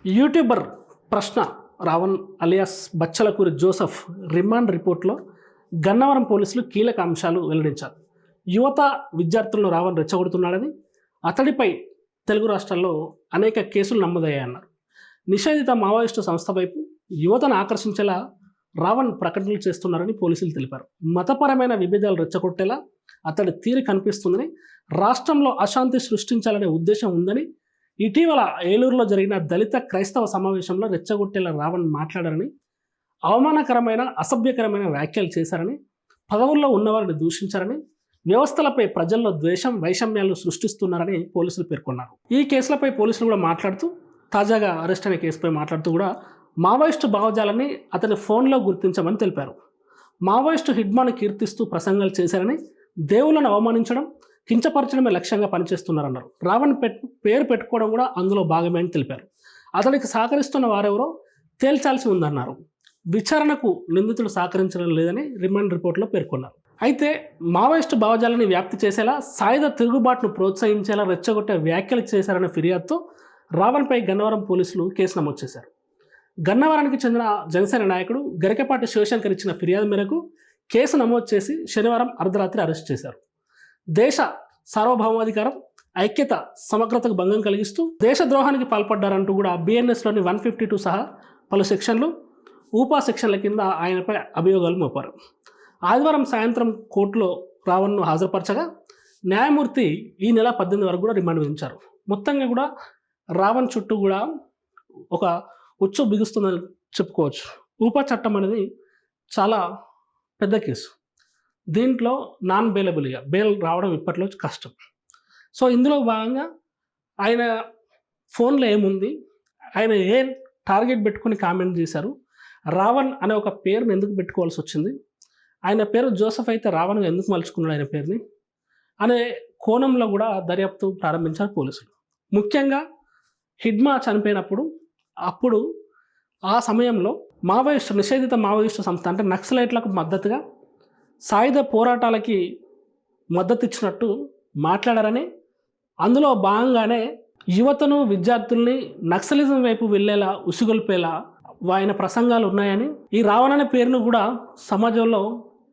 YouTuber ప్రశ్న Ravan alias Bachchalakuri Joseph remand రిపోర్ట్లో గన్నవరం పోలీసులు కీలక అంశాలు వెల్లడించారు. యువత విద్యార్థులను రావణ్ రెచ్చగొడుతున్నాడని, అతడిపై తెలుగు రాష్ట్రాల్లో అనేక కేసులు నమోదయ్యాయన్నారు. నిషేధిత మావోయిస్టు సంస్థ వైపు యువతను ఆకర్షించేలా రావణ్ ప్రకటనలు చేస్తున్నారని పోలీసులు తెలిపారు. మతపరమైన విభేదాలు రెచ్చగొట్టేలా అతడి తీరు కనిపిస్తుందని, రాష్ట్రంలో అశాంతి సృష్టించాలనే ఉద్దేశం ఉందని, ఇటీవల ఏలూరులో జరిగిన దళిత క్రైస్తవ సమావేశంలో రెచ్చగొట్టేలా రావణ్ మాట్లాడారని, అవమానకరమైన అసభ్యకరమైన వ్యాఖ్యలు చేశారని, పదవుల్లో ఉన్నవారిని దూషించారని, వ్యవస్థలపై ప్రజల్లో ద్వేషం వైషమ్యాలు సృష్టిస్తున్నారని పోలీసులు పేర్కొన్నారు. ఈ కేసులపై పోలీసులు కూడా మాట్లాడుతూ, తాజాగా అరెస్ట్ అయిన కేసుపై మాట్లాడుతూ కూడా మావోయిస్టు భావజాలాన్ని అతని ఫోన్లో గుర్తించమని తెలిపారు. మావోయిస్టు హిడ్మాను కీర్తిస్తూ ప్రసంగాలు చేశారని, దేవులను అవమానించడం కించపరచడమే లక్ష్యంగా పనిచేస్తున్నారన్నారు. రావణ్ పేరు పెట్టుకోవడం కూడా అందులో భాగమే అని తెలిపారు. అతనికి సహకరిస్తున్న వారెవరో తేల్చాల్సి ఉందన్నారు. విచారణకు నిందితుడు సహకరించడం లేదని రిమాండ్ రిపోర్ట్లో పేర్కొన్నారు. అయితే మావోయిస్టు భావజాలాన్ని వ్యాప్తి చేసేలా, సాయుధ తిరుగుబాటును ప్రోత్సహించేలా రెచ్చగొట్టే వ్యాఖ్యలు చేశారనే ఫిర్యాదుతో రావణ్పై గన్నవరం పోలీసులు కేసు నమోదు చేశారు. గన్నవరానికి చెందిన జనసేన నాయకుడు గరికపాటి శివశంకర్ ఇచ్చిన ఫిర్యాదు మేరకు కేసు నమోదు చేసి శనివారం అర్ధరాత్రి అరెస్ట్ చేశారు. దేశ సార్వభౌమాధికారం, ఐక్యత, సమగ్రతకు భంగం కలిగిస్తూ దేశద్రోహానికి పాల్పడ్డారంటూ కూడా బిఎన్ఎస్లోని 152 సహా పలు సెక్షన్లు, ఊపా సెక్షన్ల కింద ఆయనపై అభియోగాలు మోపారు. ఆదివారం సాయంత్రం కోర్టులో రావణ్ను హాజరుపరచగా న్యాయమూర్తి ఈ నెల 18 వరకు కూడా రిమాండ్ విధించారు. మొత్తంగా కూడా రావణ్ చుట్టూ కూడా ఒక ఉచ్చు బిగుస్తుందని చెప్పుకోవచ్చు. ఊపా చట్టం అనేది చాలా పెద్ద కేసు. దీంట్లో నాన్ బెయిలబుల్గా బెయిల్ రావడం ఇప్పట్లో కష్టం. సో ఇందులో భాగంగా ఆయన ఫోన్లో ఏముంది, ఆయన ఏ టార్గెట్ పెట్టుకుని కామెంట్ చేశారు, రావణ్ అనే ఒక పేరుని ఎందుకు పెట్టుకోవాల్సి వచ్చింది, ఆయన పేరు జోసెఫ్ అయితే రావణ్గా ఎందుకు మలుచుకున్నాడు ఆయన పేరుని అనే కోణంలో కూడా దర్యాప్తు ప్రారంభించారు పోలీసులు. ముఖ్యంగా హిడ్మా చనిపోయినప్పుడు ఆ సమయంలో నిషేధిత మావోయిస్టు సంస్థ అంటే నక్సలైట్లకు మద్దతుగా సాయుధ పోరాటాలకి మద్దతు ఇచ్చినట్టు మాట్లాడారని, అందులో భాగంగానే యువతను విద్యార్థుల్ని నక్సలిజం వైపు వెళ్ళేలా ఉసిగొల్పేలా ఆయన ప్రసంగాలు ఉన్నాయని, ఈ రావణ్ అనే పేరును కూడా సమాజంలో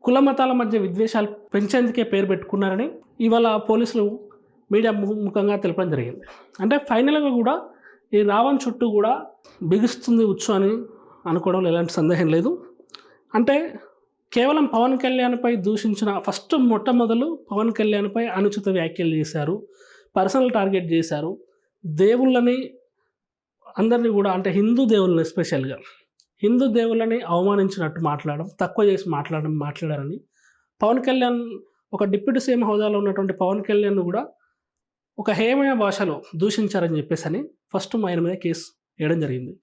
కుల మతాల మధ్య విద్వేషాలు పెంచేందుకే పేరు పెట్టుకున్నారని ఇవాళ పోలీసులు మీడియా ముఖంగా తెలపడం జరిగింది. అంటే ఫైనల్గా కూడా ఈ రావణ్ చుట్టూ కూడా బిగుస్తుంది ఉచ్చు అని అనుకోవడంలో ఎలాంటి సందేహం లేదు. అంటే కేవలం పవన్ కళ్యాణ్పై దూషించిన మొట్టమొదలు పవన్ కళ్యాణ్పై అనుచిత వ్యాఖ్యలు చేశారు, పర్సనల్ టార్గెట్ చేశారు, దేవుళ్ళని అందరినీ కూడా అంటే హిందూ దేవుళ్ళని ఎస్పెషల్గా హిందూ దేవుళ్ళని అవమానించినట్టు మాట్లాడడం, తక్కువ చేసి మాట్లాడారని, పవన్ కళ్యాణ్ ఒక డిప్యూటీ సీఎం హోదాలో ఉన్నటువంటి పవన్ కళ్యాణ్ కూడా ఒక హేయమైన భాషలో దూషించారని చెప్పేసి ఫస్ట్ ఆయన మీద కేసు వేయడం జరిగింది.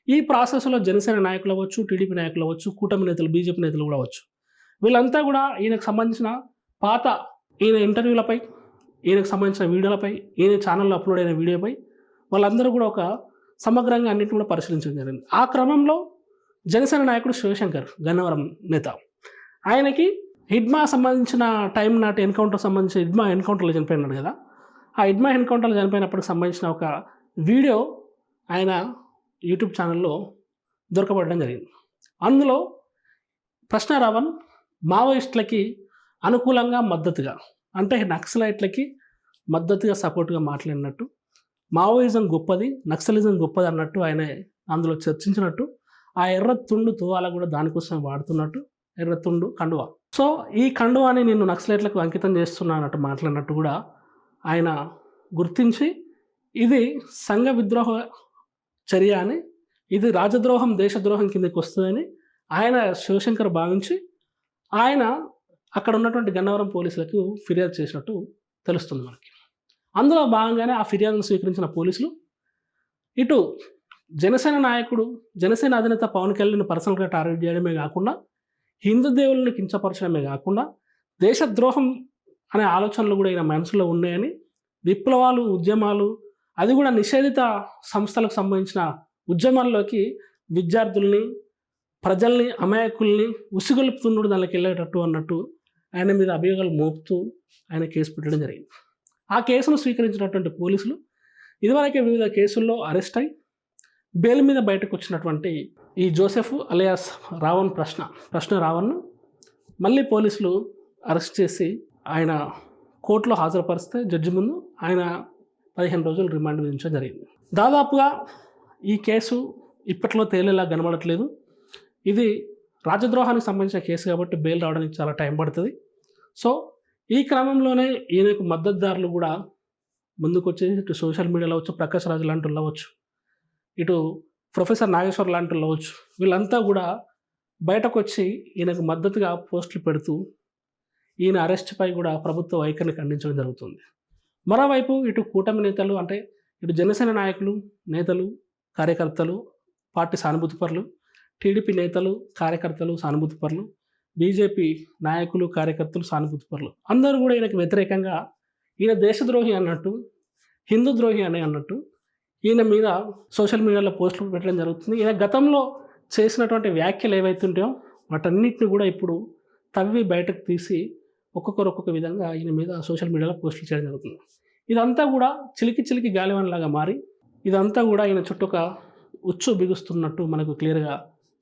ఈ ప్రాసెస్లో జనసేన నాయకులు అవ్వచ్చు, టీడీపీ నాయకులు అవ్వచ్చు, కూటమి నేతలు, బీజేపీ నేతలు కూడా అవ్వచ్చు, వీళ్ళంతా కూడా ఈయనకు సంబంధించిన ఈయన ఇంటర్వ్యూలపై, ఈయనకు సంబంధించిన వీడియోలపై, ఈయన ఛానల్లో అప్లోడ్ అయిన వీడియోపై వాళ్ళందరూ కూడా ఒక సమగ్రంగా అన్నింటిని కూడా పరిశీలించడం జరిగింది. ఆ క్రమంలో జనసేన నాయకుడు శివశంకర్, గన్నవరం నేత, ఆయనకి హిడ్మా సంబంధించిన టైం నాటి ఎన్కౌంటర్ సంబంధించి హిడ్మా ఎన్కౌంటర్లో చనిపోయినాడు కదా, ఆ హిడ్మా ఎన్కౌంటర్లో చనిపోయినప్పటికి సంబంధించిన ఒక వీడియో ఆయన యూట్యూబ్ ఛానల్లో దొరకబడడం జరిగింది. అందులో ప్రశ్న రావణ్ మావోయిస్టులకి అనుకూలంగా మద్దతుగా అంటే నక్సలైట్లకి మద్దతుగా సపోర్ట్గా మాట్లాడినట్టు, మావోయిజం గొప్పది, నక్సలిజం గొప్పది అన్నట్టు ఆయన అందులో చర్చించినట్టు, ఆ ఎర్ర తుండు తువాల కూడా దానికోసం వాడుతున్నట్టు, ఎర్ర తుండు కండువా, సో ఈ కండువాని నేను నక్సలైట్లకు అంకితం చేస్తున్నా అన్నట్టు మాట్లాడినట్టు కూడా ఆయన గుర్తించి, ఇది సంఘ విద్రోహ చర్య అని, ఇది రాజద్రోహం, దేశద్రోహం కిందకి వస్తుందని ఆయన శివశంకర్ భావించి ఆయన అక్కడ ఉన్నటువంటి గన్నవరం పోలీసులకు ఫిర్యాదు చేసినట్టు తెలుస్తుంది మనకి. అందులో భాగంగానే ఆ ఫిర్యాదును స్వీకరించిన పోలీసులు ఇటు జనసేన నాయకుడు, జనసేన అధినేత పవన్ కళ్యాణ్ పర్సనల్గా టార్గెట్ చేయడమే కాకుండా, హిందూ దేవుళ్ళని కించపరచడమే కాకుండా, దేశద్రోహం అనే ఆలోచనలు కూడా ఈయన మనసులో ఉన్నాయని, విప్లవాలు, ఉద్యమాలు, అది కూడా నిషేధిత సంస్థలకు సంబంధించిన ఉద్యమాల్లోకి విద్యార్థుల్ని, ప్రజల్ని, అమాయకుల్ని ఉసిగొలుపుతున్నాడు దానికి వెళ్ళేటట్టు అన్నట్టు ఆయన మీద అభియోగాలు మోపుతూ ఆయన కేసు పెట్టడం జరిగింది. ఆ కేసును స్వీకరించినటువంటి పోలీసులు ఇదివరకే వివిధ కేసుల్లో అరెస్ట్ అయి బెయిల్ మీద బయటకు వచ్చినటువంటి ఈ జోసెఫ్ అలియాస్ ప్రశ్న రావణ్ను మళ్ళీ పోలీసులు అరెస్ట్ చేసి ఆయన కోర్టులో హాజరుపరిస్తే జడ్జి ముందు ఆయన 15 రోజులు రిమాండ్ విధించడం జరిగింది. దాదాపుగా ఈ కేసు ఇప్పట్లో తేలేలా కనబడట్లేదు. ఇది రాజద్రోహానికి సంబంధించిన కేసు కాబట్టి బెయిల్ రావడానికి చాలా టైం పడుతుంది. సో ఈ క్రమంలోనే ఈయనకు మద్దతుదారులు కూడా ముందుకు వచ్చేసి ఇటు సోషల్ మీడియాలో అవ్వచ్చు, ప్రకాష్ రాజు లాంటి వాళ్ళు అవ్వచ్చు, ఇటు ప్రొఫెసర్ నాగేశ్వర్ లాంటి వాళ్ళు అవ్వచ్చు, వీళ్ళంతా కూడా బయటకు వచ్చి ఈయనకు మద్దతుగా పోస్టులు పెడుతూ ఈయన అరెస్ట్పై కూడా ప్రభుత్వ వైఖరిని ఖండించడం జరుగుతుంది. మరోవైపు ఇటు కూటమి నేతలు అంటే ఇటు జనసేన నాయకులు, నేతలు, కార్యకర్తలు, పార్టీ సానుభూతిపరులు, టీడీపీ నేతలు, కార్యకర్తలు, సానుభూతిపరులు, బీజేపీ నాయకులు, కార్యకర్తలు, సానుభూతిపరులు అందరూ కూడా ఈయనకు వ్యతిరేకంగా ఈయన దేశద్రోహి అన్నట్టు, హిందూ ద్రోహి అన్నట్టు ఈయన మీద సోషల్ మీడియాలో పోస్టులు పెట్టడం జరుగుతుంది. ఈయన గతంలో చేసినటువంటి వ్యాఖ్యలు ఏవైతే ఉంటాయో వాటన్నిటిని కూడా ఇప్పుడు తవ్వి బయటకు తీసి ఒక్కొక్క విధంగా ఈయన మీద సోషల్ మీడియాలో పోస్టులు చేయడం జరుగుతుంది. ఇదంతా కూడా చిలికి గాలివానలాగా మారి ఇదంతా కూడా ఈయన చుట్టూ ఒక ఉచ్చు బిగుస్తున్నట్టు మనకు క్లియర్గా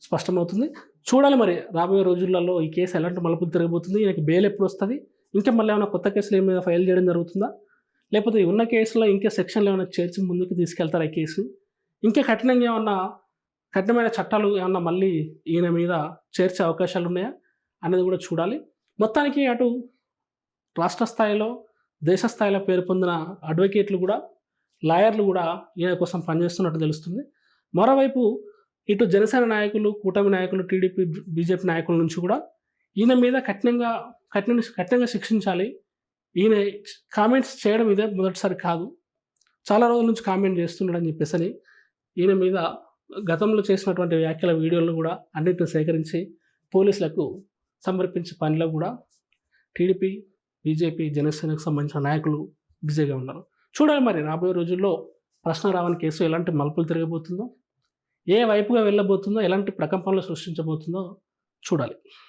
స్పష్టమవుతుంది. చూడాలి మరి రాబోయే రోజులలో ఈ కేసు ఎలాంటి మలుపులు తిరగబోతుంది, ఈయనకి బెయిల్ ఎప్పుడు వస్తుంది, ఇంకా మళ్ళీ ఏమైనా కొత్త కేసులు ఏమైనా ఫైల్ చేయడం జరుగుతుందా, లేకపోతే ఉన్న కేసులో ఇంకా సెక్షన్లు ఏమైనా చేర్చి ముందుకు తీసుకెళ్తారా ఈ కేసు, ఇంకా కఠినమైన చట్టాలు ఏమన్నా మళ్ళీ ఈయన మీద చేర్చే అవకాశాలు ఉన్నాయా అనేది కూడా చూడాలి. మొత్తానికి అటు రాష్ట్ర స్థాయిలో, దేశ స్థాయిలో పేరు పొందిన అడ్వకేట్లు కూడా, లాయర్లు కూడా ఈయన కోసం పనిచేస్తున్నట్టు తెలుస్తుంది. మరోవైపు ఇటు జనసేన నాయకులు, కూటమి నాయకులు, టీడీపీ, బీజేపీ నాయకుల నుంచి కూడా ఈయన మీద కఠినంగా శిక్షించాలి. ఈయన కామెంట్స్ చేయడం ఇదే మొదటిసారి కాదు, చాలా రోజుల నుంచి కామెంట్ చేస్తున్నాడని చెప్పేసి ఈయన మీద గతంలో చేసినటువంటి వ్యాఖ్యల వీడియోలను కూడా అన్నింటిని సేకరించి పోలీసులకు సమర్పించే పనిలో కూడా టీడీపీ, బీజేపీ, జనసేనకు సంబంధించిన నాయకులు బిజీగా ఉన్నారు. చూడాలి మరి రాబోయే రోజుల్లో ప్రశ్న రావణ్ కేసు ఎలాంటి మలుపులు తిరగబోతుందో, ఏ వైపుగా వెళ్ళబోతుందో, ఎలాంటి ప్రకంపనలు సృష్టించబోతుందో చూడాలి.